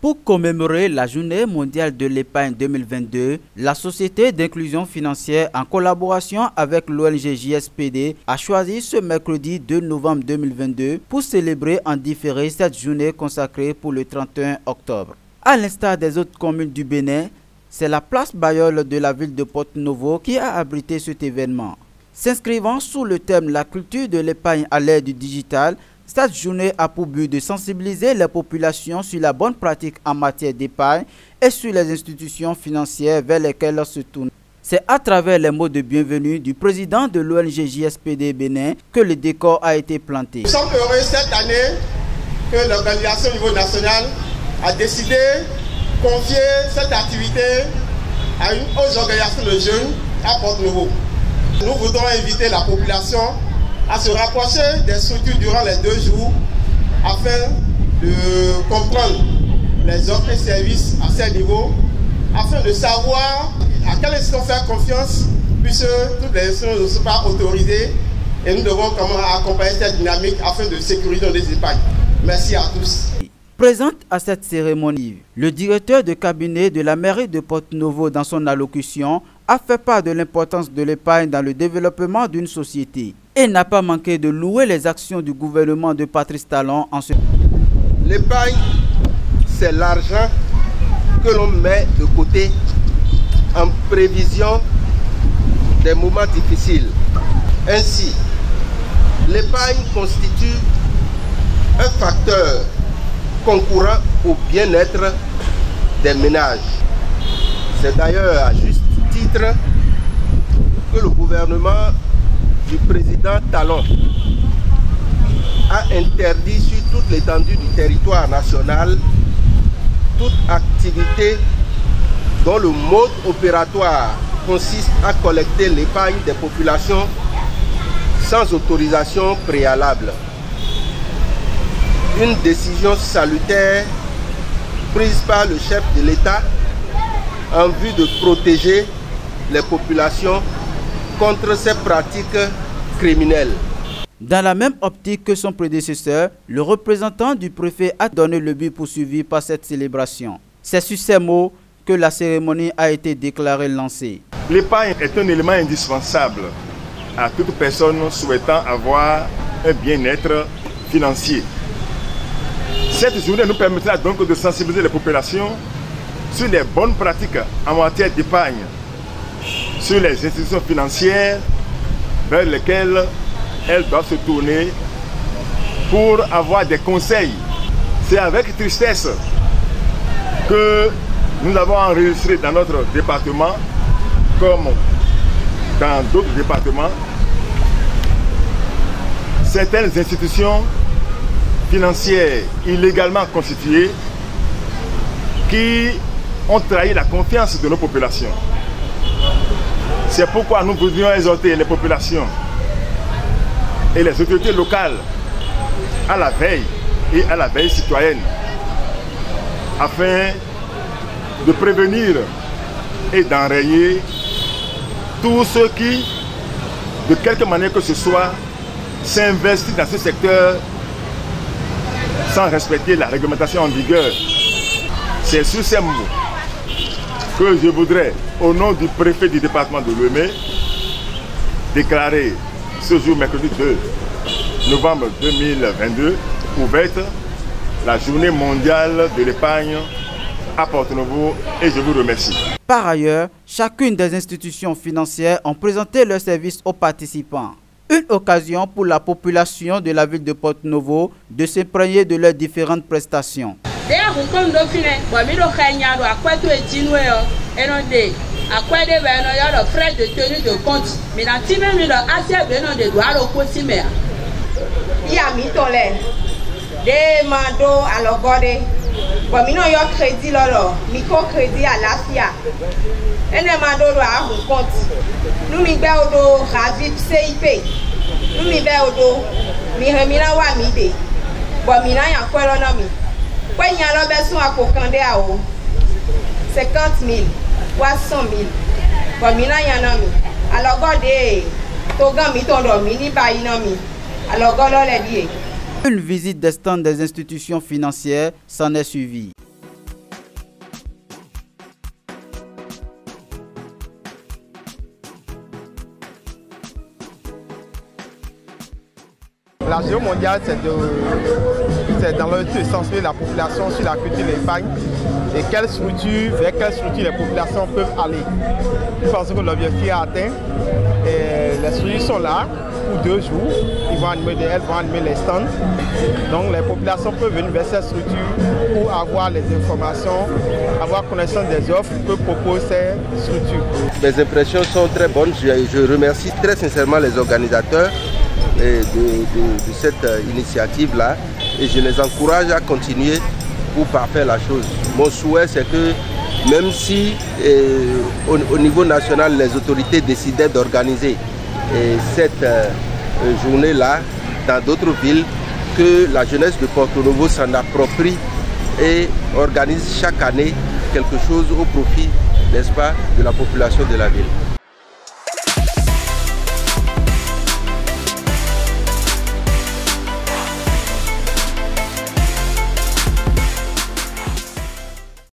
Pour commémorer la Journée mondiale de l'épargne 2022, la Société d'inclusion financière, en collaboration avec l'ONG JSPD, a choisi ce mercredi 2 novembre 2022 pour célébrer en différé cette journée consacrée pour le 31 octobre. À l'instar des autres communes du Bénin, c'est la place Bayol de la ville de Porto-Novo qui a abrité cet événement. S'inscrivant sous le thème « La culture de l'épargne à l'ère du digital », cette journée a pour but de sensibiliser les populations sur la bonne pratique en matière d'épargne et sur les institutions financières vers lesquelles elles se tournent. C'est à travers les mots de bienvenue du président de l'ONG JSPD Bénin que le décor a été planté. Nous sommes heureux cette année que l'organisation au niveau national a décidé de confier cette activité à une autre organisation de jeunes à Porto-Novo. Nous voudrons inviter la population à se rapprocher des structures durant les 2 jours afin de comprendre les offres et services à ces niveaux, afin de savoir à quelle institution faire confiance, puisque toutes les institutions ne sont pas autorisées et nous devons comment accompagner cette dynamique afin de sécuriser nos épargnes. Merci à tous. Présente à cette cérémonie, le directeur de cabinet de la mairie de Porto-Novo dans son allocution a fait part de l'importance de l'épargne dans le développement d'une société et n'a pas manqué de louer les actions du gouvernement de Patrice Talon en ce... L'épargne, c'est l'argent que l'on met de côté en prévision des moments difficiles. Ainsi, l'épargne constitue un facteur concourant au bien-être des ménages. C'est d'ailleurs à juste titre que le gouvernement du président Talon a interdit sur toute l'étendue du territoire national toute activité dont le mode opératoire consiste à collecter l'épargne des populations sans autorisation préalable. Une décision salutaire prise par le chef de l'État en vue de protéger les populations contre ces pratiques criminelles. Dans la même optique que son prédécesseur, le représentant du préfet a donné le but poursuivi par cette célébration. C'est sur ces mots que la cérémonie a été déclarée lancée. L'épargne est un élément indispensable à toute personne souhaitant avoir un bien-être financier. Cette journée nous permettra donc de sensibiliser les populations sur les bonnes pratiques en matière d'épargne, sur les institutions financières vers lesquelles elles doivent se tourner pour avoir des conseils. C'est avec tristesse que nous avons enregistré dans notre département, comme dans d'autres départements, certaines institutions financières illégalement constituées qui ont trahi la confiance de nos populations. C'est pourquoi nous voudrions exhorter les populations et les autorités locales à la veille et à la veille citoyenne afin de prévenir et d'enrayer tous ceux qui, de quelque manière que ce soit, s'investissent dans ce secteur sans respecter la réglementation en vigueur. C'est sur ces mots que je voudrais, au nom du préfet du département de Louémé, déclarer ce jour, mercredi 2 novembre 2022, ouverte la journée mondiale de l'épargne à Porto-Novo et je vous remercie. Par ailleurs, chacune des institutions financières ont présenté leurs services aux participants. Une occasion pour la population de la ville de Porto-Novo de s'imprégner de leurs différentes prestations. Frais de tenue de compte. Mais dans le il y a mis ton lait. Des mandos à l'ogode. Bon, il y a crédit lolo, microcrédit à la FIA. Et les mandos à un compte. Nous mi beodo ravi CIP. Nous mi beodo mi remina wa mi de. Bon, mi na ya kwelo na mi. Kwa nya lo besun akokande a o. 50 000, 300 000. Bon, mi na ya na mi. Alors gode to mi ton do mi ni ba ina mi. Alors gode le die. Une visite des stands des institutions financières s'en est suivie. La journée mondiale, c'est dans le but de sensibiliser la population sur la culture de l'épargne et vers quelle structure les populations peuvent aller. Je pense que l'objectif est atteint. Et les structures sont là pour 2 jours. Elles vont animer les stands. Donc les populations peuvent venir vers cette structure pour avoir les informations, avoir connaissance des offres que proposent ces structures. Les impressions sont très bonnes. Je remercie très sincèrement les organisateurs de cette initiative-là et je les encourage à continuer pour parfaire la chose. Mon souhait, c'est que même si au niveau national, les autorités décidaient d'organiser cette journée-là dans d'autres villes, que la jeunesse de Porto Novo s'en approprie et organise chaque année quelque chose au profit, n'est-ce pas, de la population de la ville.